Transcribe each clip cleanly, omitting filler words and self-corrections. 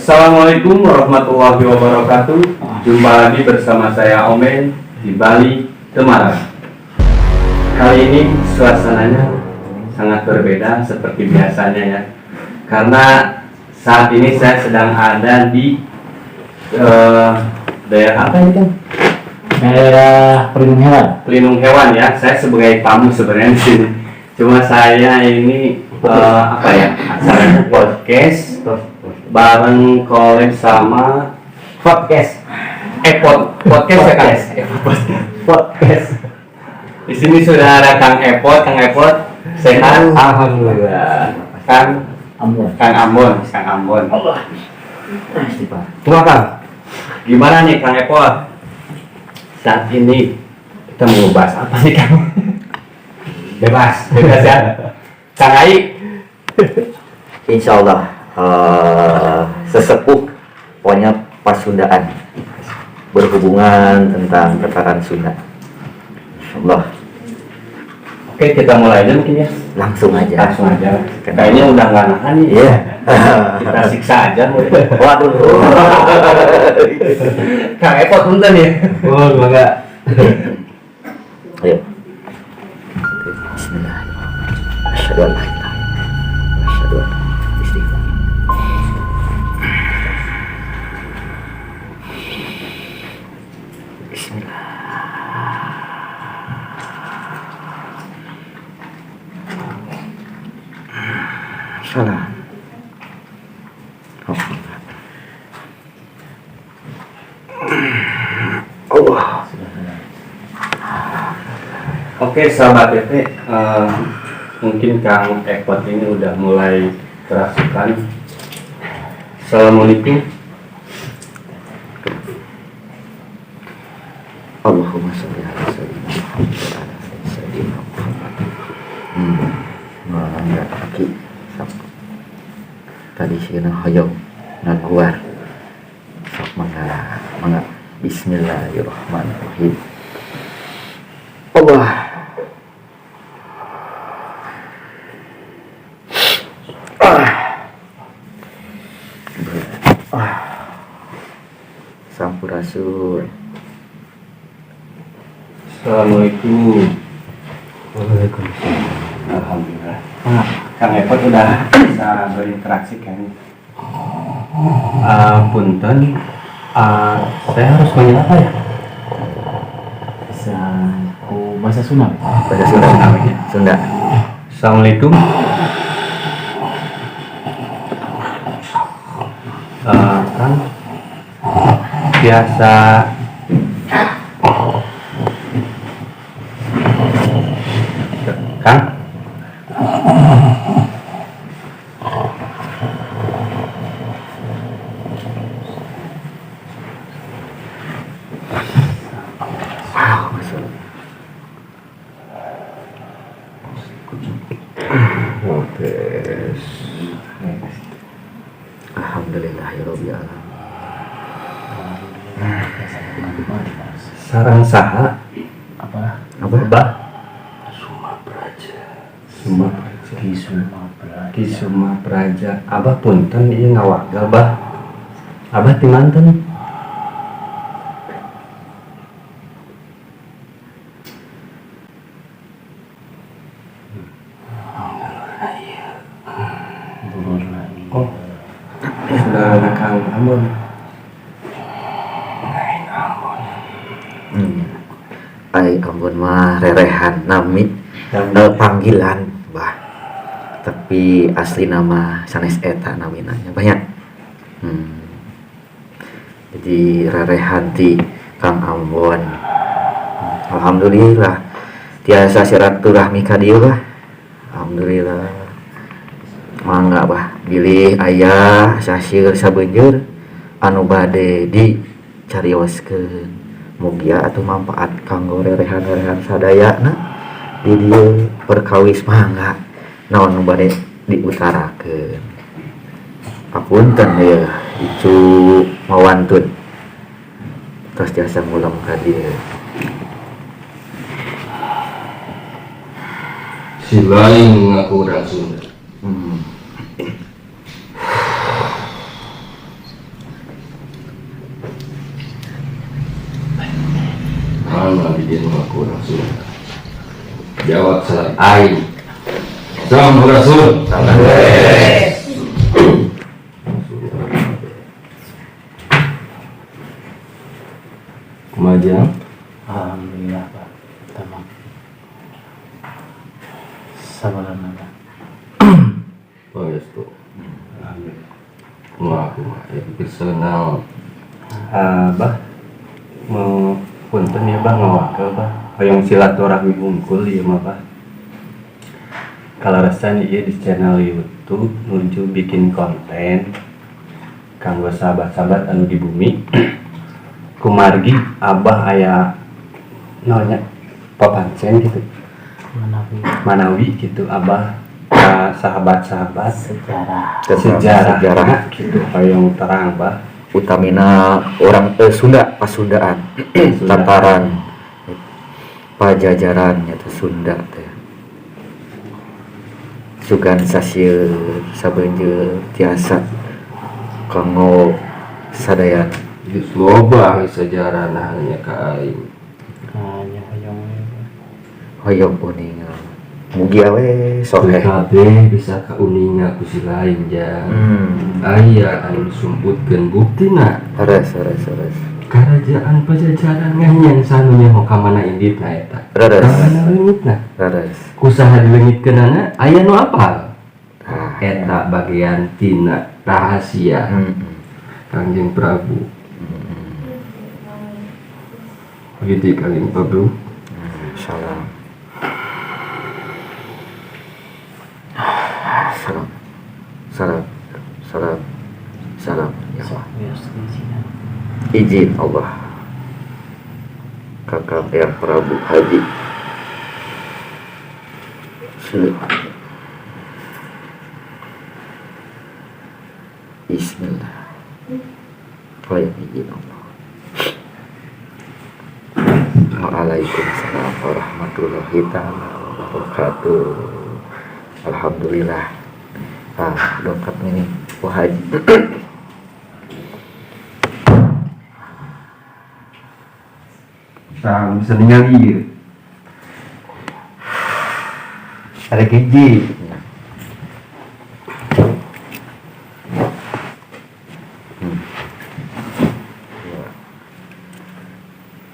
Assalamualaikum warahmatullahi wabarakatuh. Jumpa lagi bersama saya Omen di Bali, Semarang. Kali ini suasananya sangat berbeda seperti biasanya ya. Karena saat ini saya sedang ada di daerah apa ini kan? Daerah pelindung hewan. Pelindung hewan ya. Saya sebagai tamu sebenarnya di sini. Cuma saya ini acaranya podcast bareng collab sama Podcast. podcast ya kan? Podcast. Di sini sudah ada Kang Epot sehat. Alhamdulillah. Kang Ambon. Allah. Istighfar. Kang, gimana nih Kang Epot? Saat ini kita mau bahas apa nih Kang? Bebas ya. Kang Ai. Insya Allah sesepuh pokoknya Pasundaan berhubungan tentang tataran Sunda. Insya Allah Oke, kita mulai aja mungkin ya. langsung aja. Kayaknya udah nggak nahan nih. Iya. Kita siksa aja. Waduh. Kang Epot punten ya. Oh, enggak. Ayo. Oke, Bismillahirrahmanirrahim. Asyhadu an la ilaha illallah. Asyhadu anna Muhammadan istighfar. Bismillah. Salam. Allah. Oke sahabat PT, mungkin Kang Epot ini udah mulai kerasukan. Assalamualaikum. Allahumma sholli ala sayyidina Muhammad wa ala ali sayyidina Muhammad. Enggak lagi. Tadi sieuna hoyong ngaluar. Sok mangga. Bismillahirrahmanirrahim. Allah. Sampurasun. Assalamualaikum. Waalaikumsalam. Alhamdulillah. Kang Epot udah bisa berinteraksi kan? Punten. Saya harus manggil apa ya? Bisa bahasa Sunda. Pada Sunda. Sunda. Assalamualaikum. Kang, biasa Kang? Alhamdulillahirabbil alamin. Sarang saha? Apa? Abah? Kisuma Praja. Abah punten ieu ngawaga Abah. Abah ti manten. Oh, sudah ada Kang Ambon. Ai Ambon mah rerehan nami panggilan bah. Tapi asli nama sanes eta namina banyak. Jadi rerehan ti Kang Ambon. Alhamdulillah tiasa silaturahmi ka dieu bah. Alhamdulillah. Mangga bah bilih ayah sasieun sabeunjeur anu bade dicarioskeun mugia atuh manfaat kanggo rerehan-rerehan sadayana di dieu perkawis mangga naon nu bade diutarakeun. Papunten ya icu mawantun tos jasa ngulang ka dieu. Si lain ngaku urang Sunda. izin aku langsung jawab salam aing. Sampurasun. Kemajuan Alhamdulillah Pak. Tamam. Sabaran Anda. oh ya tuh. Aku ya pikir senang. Bah mau punten ya bah ngawakil bah hoyong silaturahmi hungkul ya mah bah kalau rasanya iya di channel YouTube nuju bikin konten kanggo sahabat-sahabat anu di bumi kumargi abah aya namanya papancen gitu manawi gitu abah sahabat-sahabat sejarah gitu hoyong terang bah Utamina orang Sunda Pasundaan Tataran Pajajaran nyata Sunda teh sugan sasieun sabeunjeul tiasa kanggo sadayana geus loba sejarah hanya ka aing hanya hoyong uningan mugi awe soleh kabeh bisa kauninga ku si lain jang aya anu disumputkeun buktina res kerajaan Pajajaran nganyan sanunya mau ka mana inditna eta ka mana leungitna kusaha dileungitkeunana aya nu apal eta bagian tina rahasia Kangjeng Prabu begitu Kangjeng Prabu salam salam ya Allah. Izin Allah Kakang Eyang Prabu Haji Bismillah. Izin Allah. Waalaikumsalam warahmatullahi wabarakatuh. Alhamdulillah. Dongkap ini Wah Haji. bisa ningali ieu ada keji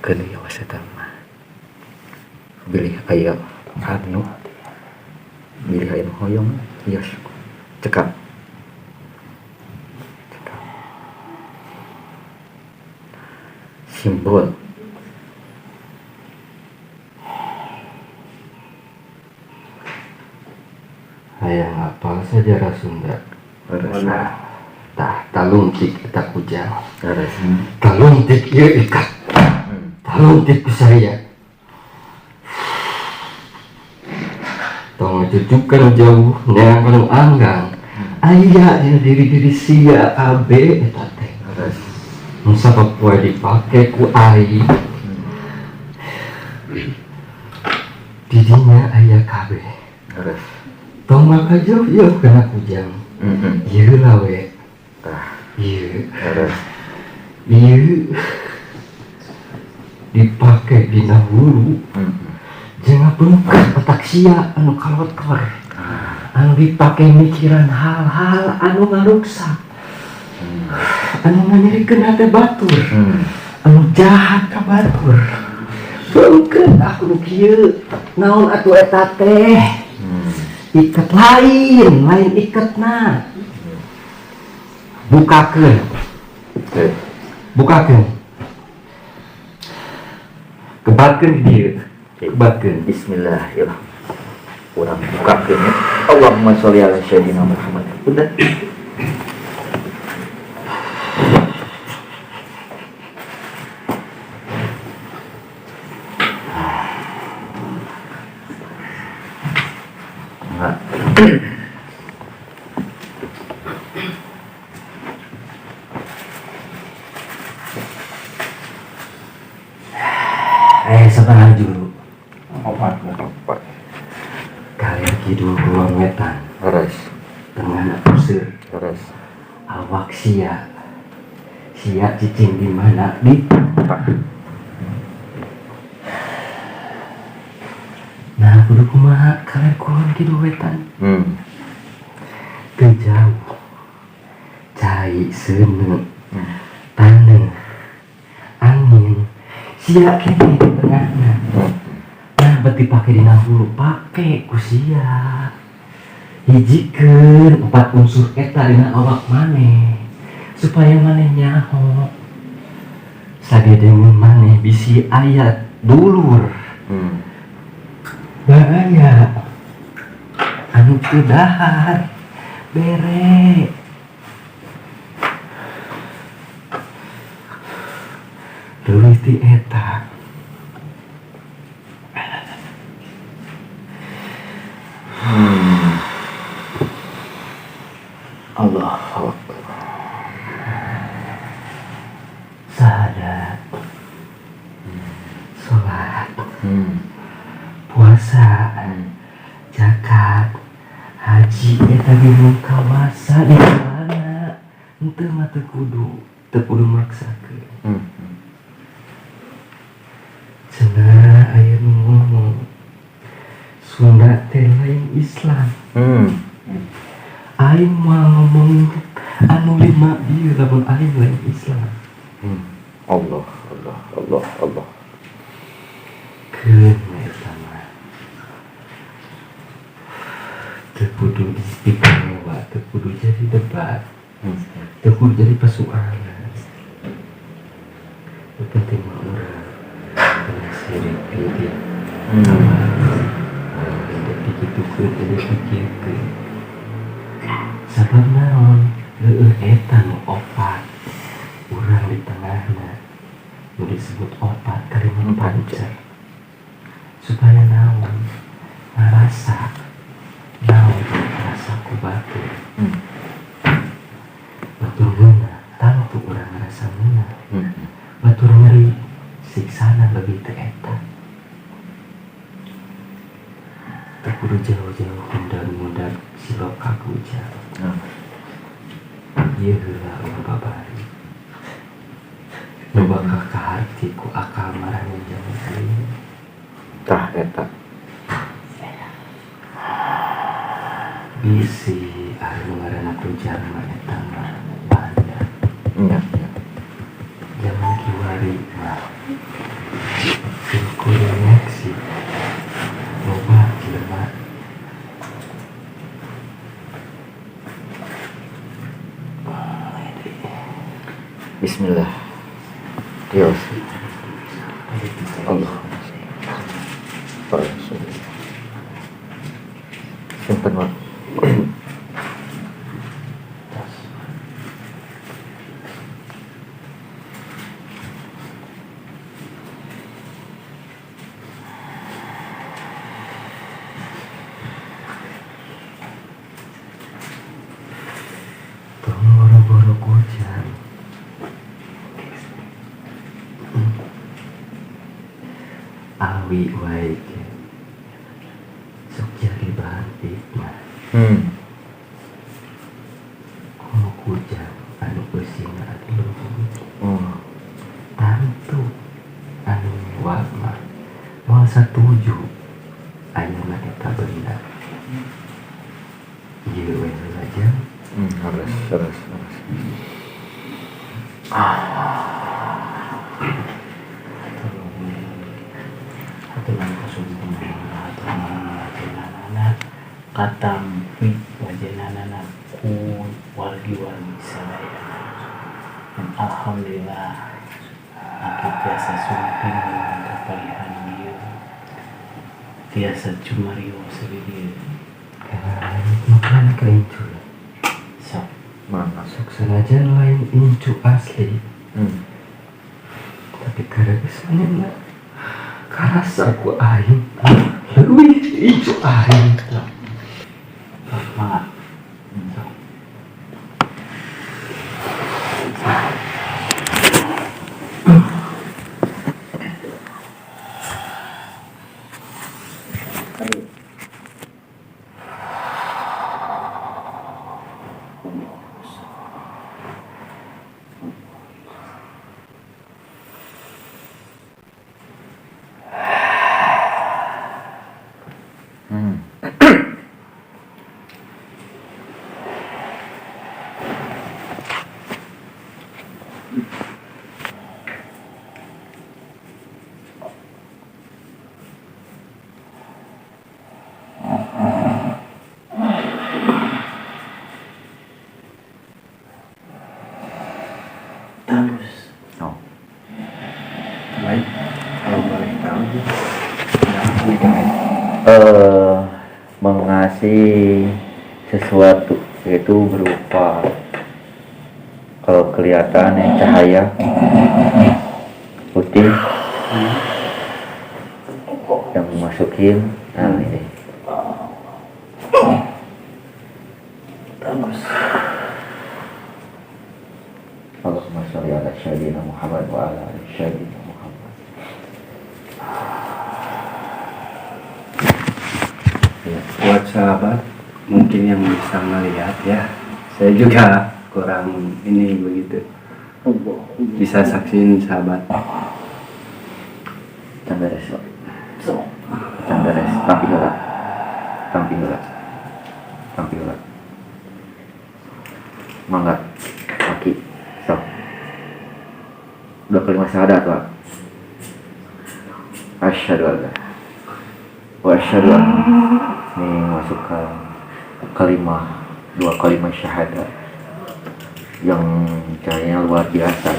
Kena ya wasata mah bilih aya anu bilih aya hoyong yes cekap simbol hayang hafal sejarah Sunda tah talungtik kita kujang talungtik ieu ikat talungtik ku saya tong cucukan jauh neangan anggang aya dina diri sia abe eta teh nu sabab poe dipake ku ai di dinya aya kabeh tong maka jauh kena kujang ieu lawe ieu dipake dina hulu jeung beungkeut petak sia anu kalot-kalot anu dipake mikiran hal-hal anu ngaruksak anu nganyerikeun hate batur anu jahat ka batur beungkeut aku nu kieu naon atuh eta teh iket lain iketna bukakeun kebatkeun di dieu kebatkeun bismillahirrahmanirrahim urang bukakeun Allahumma sholli ala sayyidina Muhammad udah sebenarnya dulu opat kalian kidul kulon wetan tengah usir awak sia cicing di mana di Nah kudu kumaha kalian kulon kitu wetan. Teu jauh. Cai seuneu. Taneuh. Angin. Sia kene di tengahna. Nah beti pake dina hulu pake ku sia. Hijikeun 4 unsur eta dina awak maneh supaya maneh nyaho. Sagedeungeun maneh bisi aya dulur. Bahaya. Anu teu dahar. Bere. Tuluy ti eta. Allah Akbar. Sahadat. Salat. Puasa. Zakat. Haji eta ge mun kawasa di mana. Henteu mah teu kudu maksakeun. Cenah aya nu ngomong Sunda teh lain Islam. Aing mau ngomong anu 5 ieu lamun aing lain Islam. Allah. Keun eta mah. Teu kudu istimewa, teu kudu jadi debat. Teu kudu jadi persoalan. Yang penting mah urang sirik pilih. Ada pikirkeun, ada pikirkeun. Sabab naon? Leueuh eta nu opat. Urang di tengahna. Nu disebut opat kalimat pancer. Supaya naon? Ngarasa. Naon rasa ku batur. Batur geuna, tangtu urang ngarasa geuna. Batur nyeri, siksana lebih teu eta. Teu kudu jauh-jauh mundak silok kaguja. Ieu heula urang babari. Nu bakal kaharti ku akal marane jaman ieu. Tah eta. Bisi anu ngaranna tujar mah eta mah Banda. Zaman kiwari mah. Kudu ngeksi. Loba jelema. Bismillah. Yos. Allah. Simpen mah. Boro-boro hujan. Awi wae ge. Sok jadi bahan fitnah. Kumu hujan anu beusina ati leuwih. Tantu anu nyuap mah moal satuju ayeuna eta benda. Ieu we saja. Harus. Aturan kasumpungan aturan katampi wajenana ku wargi-wargi sadaya. Alhamdulillah aku tiasa sumping dengan kepalihan dia. Tiasa cumario sedih. Makanya keincu. Sok mana sok senajan lain incu asli. Tapi karena kesannya karasa ku aing leuwih incu aing. Mangga. Bagus. Oh. Baik, kalau boleh tahu Mengasih sesuatu itu berupa kalau kelihatan cahaya putih yang masukin ini Bagus. Allahumma sholli ala sayyidina Muhammad wa ala ali sayyidina Muhammad. buat sahabat mungkin yang bisa melihat ya, saya juga kurang ini begitu bisa saksiin sahabat. Beres, beres, tampil, mangga, kaki, so, udah kalimat syahadat Pak. Asyhadu an la wa asyhadu anna, ini masukkan kalimat, dua kalimat syahadat yang cahayanya luar biasa.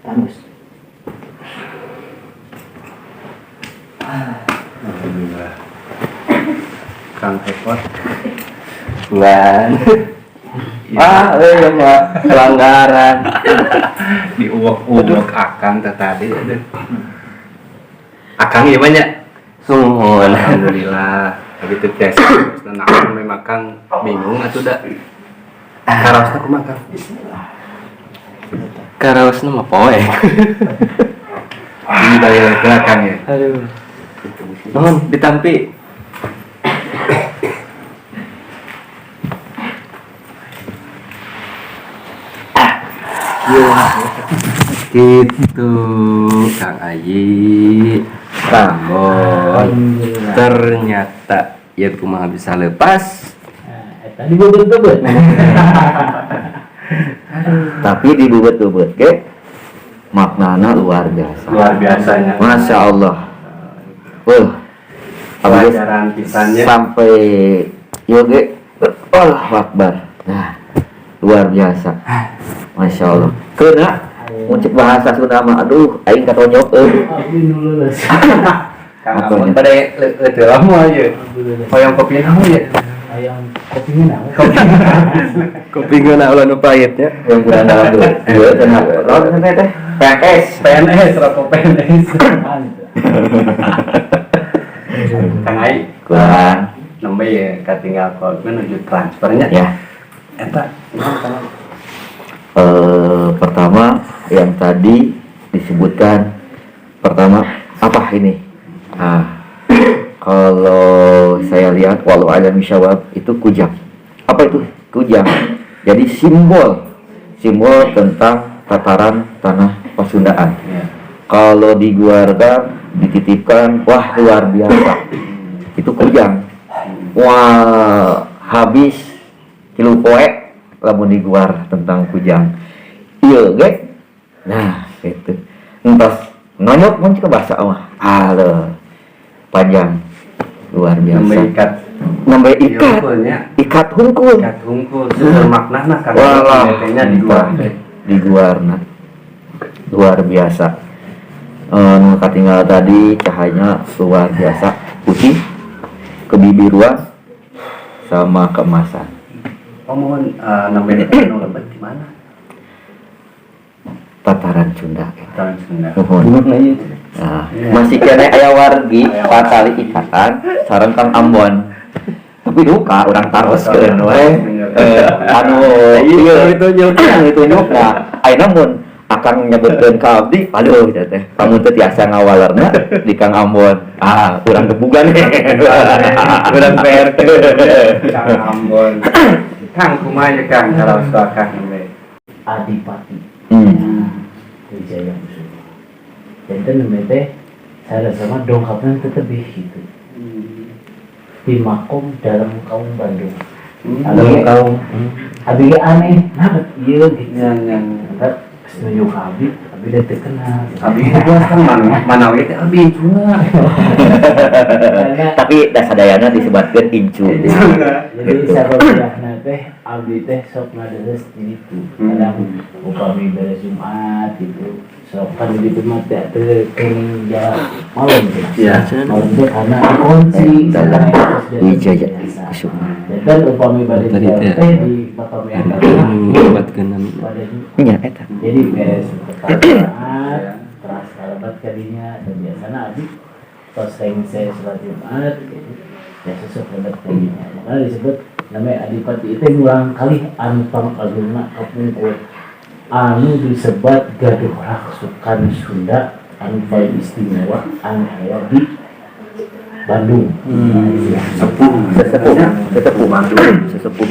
Bagus. Alhamdulillah. Kang Ekot Bulan. Ya Pak, pelanggaran. diuwek-uwek Akang tadi. Akang iya banyak. Sumun. Alhamdulillah. Begitu tes Akang memang Kang bingung atuh da. Karosna kumaha Kang? Karaosna mah poe. Ini daya belakang ya. Aduh. Mohon ditampi. Gitu Kang Ayi Tambon ternyata ya kumaha bisa lepas. Tadi bubut-bubut. Tapi dibubut-bubut ke maknana luar biasa. Luar biasanya. Masya Allah. Pelajaran pisannya. Sampai yoge Allah Akbar. Nah, luar biasa. Masya Allah. Kena muncul bahasa Sunda mah aduh aing katonyok Abi nu lulus. Kang Amun pada teu lama aja. Hoyong kopi naon ya? Ayam kopinya naon? Kopi geuna ulah nu pahit ya. yang kurang dalam dulu. Iya, tenang. Lalu sampai teh PNS rokok PNS. Kang Ai, kurang. nembe ya katinggal kode menuju transfernya. Ya. Eta Pertama yang tadi disebutkan pertama apa ini? Kalau saya lihat walau alam syawab itu kujang. Apa itu kujang? Jadi simbol tentang tataran tanah Pasundaan. ya. Kalau diguarkan, dititipkan, wah luar biasa. Itu kujang. Wah habis kilu poe lamun diguar tentang kujang. Iya, ge. Nah, itu. Entos nonyok mun cek bahasa mah. Panjang. Luar biasa. Nembe ikat. Ikat hungkul. Ikat hungkul. Seueur maknana kan. Walah. Nya diguar. Diguarna. Luar biasa. Nu katinggal tadi cahayanya luar biasa, putih, kebibiruan sama keemasan. Mohon nembe anu lebet di mana? Tataran Sunda. Tahun Sunda. Nuhun. Nah, masih kena aya wargi patali ikatan sareng Kang Ambon. Tapi duka urang taroskeun we. Anu ieu ditunjuk nah ayeuna mun akan nyebutkeun ka abdi, aduh eta teh. Kamu teh tiasa ngawalerna di Kang Ambon. Urang gebugan. Urang PR. Kang Ambon. Kang kumaha Kang kalau Kang we. Adipati Hmm. Wijaya Kusuma. Dan namanya teh saya sama dongkapnya tetap gitu di makom dalam kaum Bandung. Dalam kaum abi aneh, nah iya gitu. Yang Setuju abi udah terkenal. abi gua kan mana we teh abi cuma. Tapi dasadayana disebutkeun incu. Jadi sarobiahna teh abi teh sok ngaderes di ditu. Kadang upami beres Jumat gitu. Sok kan di ditu mah teh kenging jalan malam gitu. Iya. Malam teh karena kunci Dalam Wijaya biasa. Kusuma. Dan upami balik Tadi teh. teh di bakal yang Menyebutkan pada Jumat. Nya eta. Jadi beres pertanyaan keras kalabat kalinya dan biasanya abi pas saya sholat Jumat gitu, ya sesuai kalabat kalinya makanya disebut namanya adipati itu ngulang kali anu pangagungna kapungkur anu disebat gaduh raksukan Sunda anu paling istimewa anu aya di Bandung. Sesepuh Sesepuh.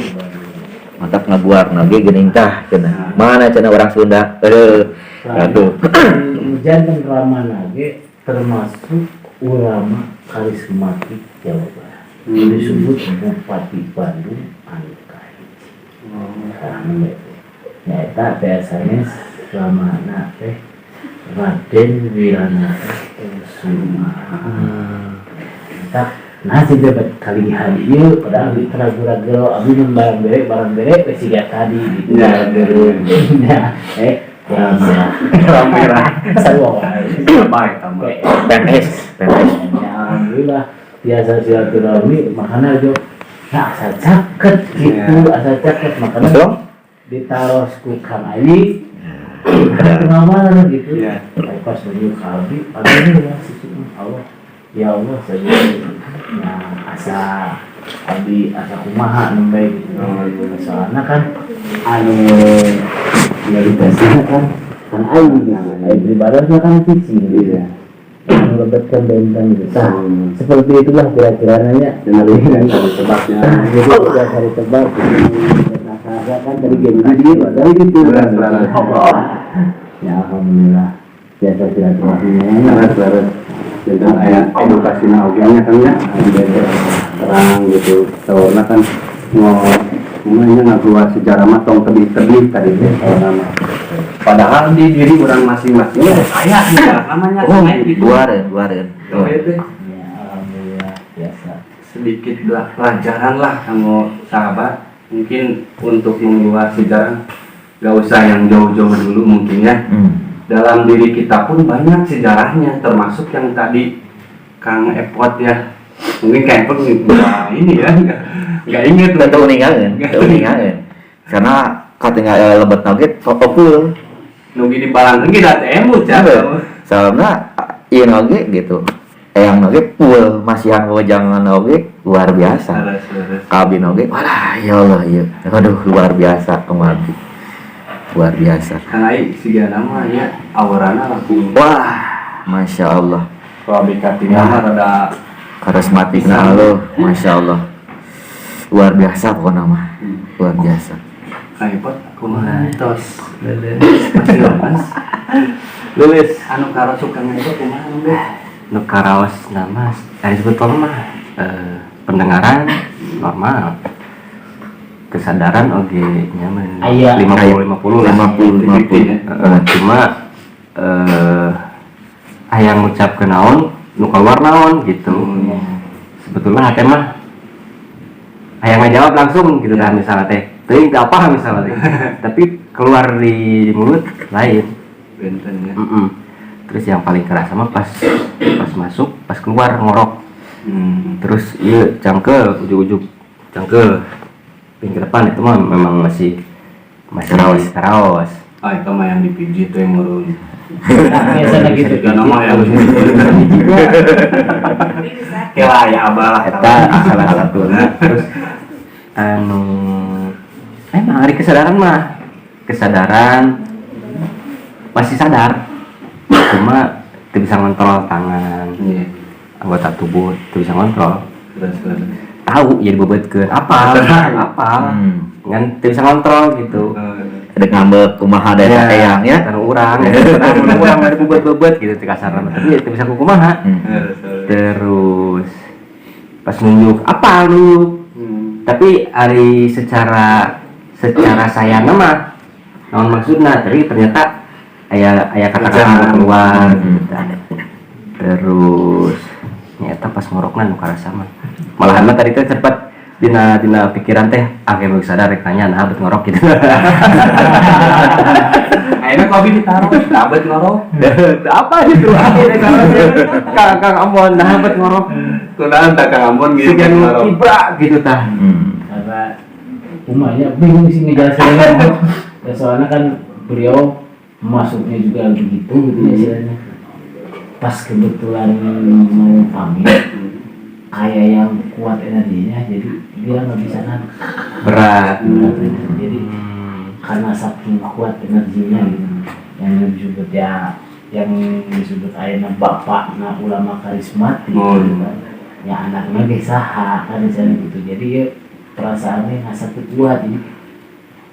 Mantap ngaguar nage geuning tah cenah. Mana cenah orang Sunda? Aduh. Hujan dan Ramana ge termasuk ulama karismatik Jawa Barat. Disebut Bupati Bandung anu kahiji. Eta biasanya Ramana teh Raden Wiranata Kusuma. Nah si debat kali hari ieu pada abdi ragu-ragu abdi barang bere siga tadi gitu. Ya kamera sarua Baik tambah. PNS. ya alhamdulillah biasa silaturahmi makanya jo nah asa caket gitu asa caket makanya Dong. ditaros ku Kang Ayi ngamalan gitu Iya. pas menuju kalbi aduh ya Allah ya Allah saya asa abdi asa kumaha nembe gitu soalnya kan anu realitasnya kan aing pribadinya kan kecil gitu ya melebatkan benteng gitu seperti itulah kira-kira nanya dengan tebaknya jadi kita cari tebak saya kan dari game dari gitu ya alhamdulillah biasa kira-kira tentang ayat edukasi naugenya kan ya terang gitu soalnya kan mau ngabuat sejarah matong tebih tadi nama padahal di diri orang masing-masing saya namanya gitu Luareun. ya alhamdulillah biasa sedikit pelajaran lah kamu sahabat mungkin untuk membuat sejarah gak usah yang jauh-jauh dulu mungkin ya dalam diri kita pun banyak sejarahnya termasuk yang tadi Kang Epot ya mungkin Kang Epot ini ya nggak inget lah Teu ningaeun. Karena katinggal lebet nage fotofull. nugi di balang lagi dah temu cah Soalnya ieu nage gitu. Yang nage full masihan wejangan nage luar biasa. Kabin nage walah ya Allah ieu. Aduh luar biasa kemari. Luar biasa. Kang Ai siga nama ya aurana laku Wah, Masya Allah. kalau bikatina mah rada Karismatikna lo, Masya Allah. Luar biasa pokoknya mah. Luar biasa. Kang Epot kumaha tos masih lemas Lulus anu karosuk Kang Epot kumaha nu nu karaos nama disebut mah pendengaran normal kesadaran oke nyaman Aya. 50-50 lah 50-50. cuma yang ngucap ke naon nu keluar naon gitu sebetulnya hati mah yang ngejawab langsung gitu kan misalnya teh teuing teu apa misalnya teh tapi keluar di mulut lain benten ya terus yang paling keras sama pas masuk pas keluar ngorok terus iya cangkel ujug-ujug cangkel pinggir depan itu mah memang masih karaos ah itu mah yang dipijit tuh yang ngurun biasanya gitu kan nama yang kela ya abah eta salah satu terus anu emang hari kesadaran masih sadar, cuma tidak bisa ngontrol tangan, anggota tubuh tidak bisa ngontrol. Tahu jadi bebetkeun apa kan tidak bisa ngontrol gitu. Ada ngambek kumaha da eta eyang ya. Karena urang ada bebet-bebet gitu teh kasarna, tapi tidak bisa kumaha. Terus pas nunjuk apa lu? Tapi hari secara sayang mah naon maksudna, tapi ternyata aya kata-kata keluar gitu. Terus ternyata pas ngorokna nu karasa mah malahan mah tadi teh sempat dina pikiran teh akhirnya sadar rek nanya nah bet ngorok gitu. Akhirnya kopi ditaruh, abet ngorok. Apa gitu akhirnya Kang Amon nah bet ngorok. Kunaon tak Kang Amon gitu ngorok. Ibra gitu tah. Karena umumnya bingung sih ngejelasinnya. Ya, soalnya kan beliau masuknya juga begitu gitu ya istilahnya. Pas kebetulan mau pamit kayak yang kuat energinya, jadi dia nggak bisa Berat. Jadi karena saking kuat energinya gitu, yang disebut ayana bapak ulama karismatik gitu kan. Ya anaknya gesaha kan misalnya gitu, jadi ya perasaannya nggak satu kuat ini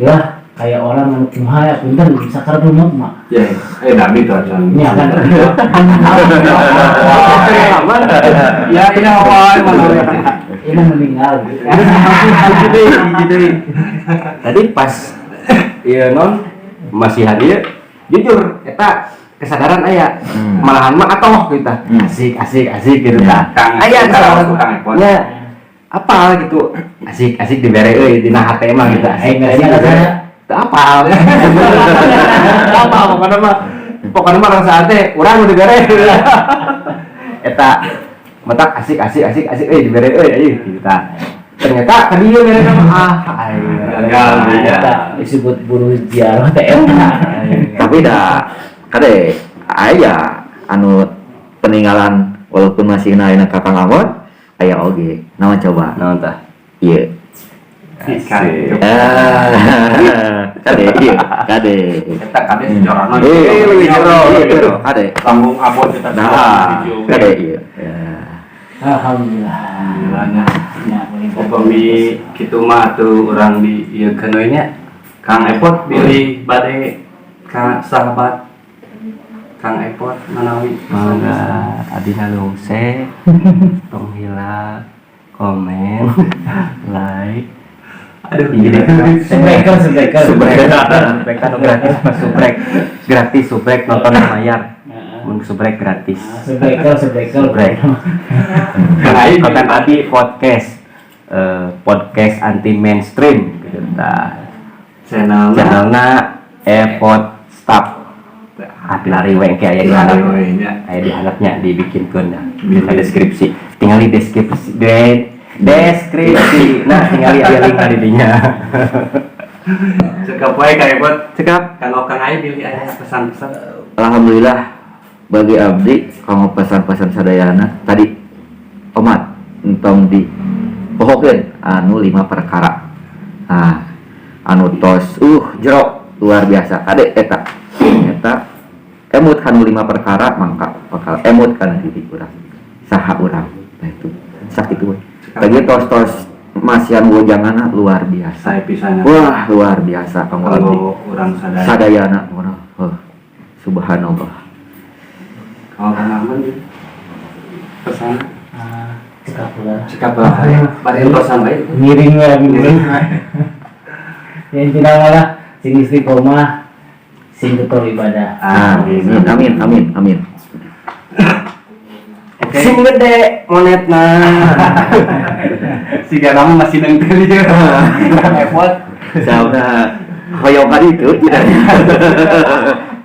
ya kayak orang yang kumaha pintar bisa kerumut mak Ya, dami tuh aja. ya kan Ya awal mana ini meninggal gitu. Tadi pas iya non masih hadir jujur eta kesadaran aya malahan mah atoh kita asik gitu tah aya kesadarannya apa gitu asik dibere euy dina hate mah gitu asik teu apal pokona mah rasa teh urang nu dibere eta matak asik dibere euy aya gitu tah ternyata kan dia mere mah gagal ya. Disebut buruh ziarah teh Tapi dah kade aya anu peninggalan walaupun masih ayeuna ka Kang Amon aya oge. Naon coba? naon tah Ieu. Asik. Kade ieu, kade. Kita kade sejarahna. Leuwih jero. Kade. Tanggung abot kita Nah, kade ieu. Ya. alhamdulillah Alhamdulillah. ya paling Upami kitu mah atuh urang di ieu keun nya Kang Epot pilih bade ka sahabat Kang Epot manawi mangga adina lungse tong hilak komen like aduh Subreker gratis subrek nonton layar mun subrek gratis Subreker konten tadi podcast anti mainstream gitu tah channelna Epot Stop lari wengke aya di handapnya dibikinkeun di deskripsi tinggal di deskripsi nah tinggal aya link di dinya cekap wae ka Epot cekap kalau Kang Ai pilih aya pesan-pesan Alhamdulillah bagi abdi kamu pesan-pesan sadayana tadi omat entong di pohokeun anu 5 perkara. Anu tos jero luar biasa kade eta emut anu 5 perkara mangka bakal emut kana diri urang saha urang nah itu sakitu we lagi tos masian wojanganna luar biasa saya pisannya wah luar biasa kamu abdi kalau urang sadayana subhanallah. kalau Kang Amon pesan cekap cekap lah bade pesan bae miring yang tidak lah sing istiqomah sing getol ibadah Amin. oke sing gede monetna siga nama masih nengkel ya Kang Epot sauna hoyong kali itu tidak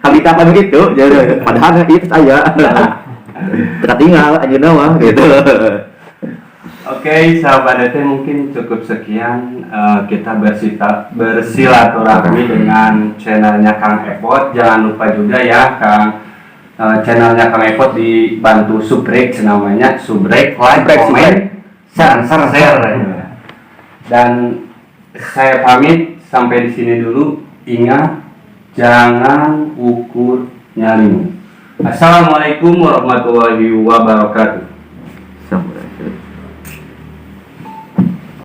habitapan gitu jadi padahal itu saya tertinggal aja nama gitu. Oke, sahabat DT mungkin cukup sekian kita bersilaturahmi dengan channelnya Kang Epot. Jangan lupa juga ya channelnya Kang Epot dibantu subrek namanya subrek like comment share. Dan saya pamit sampai di sini dulu. Ingat jangan ukur nyalimu. Assalamualaikum warahmatullahi wabarakatuh.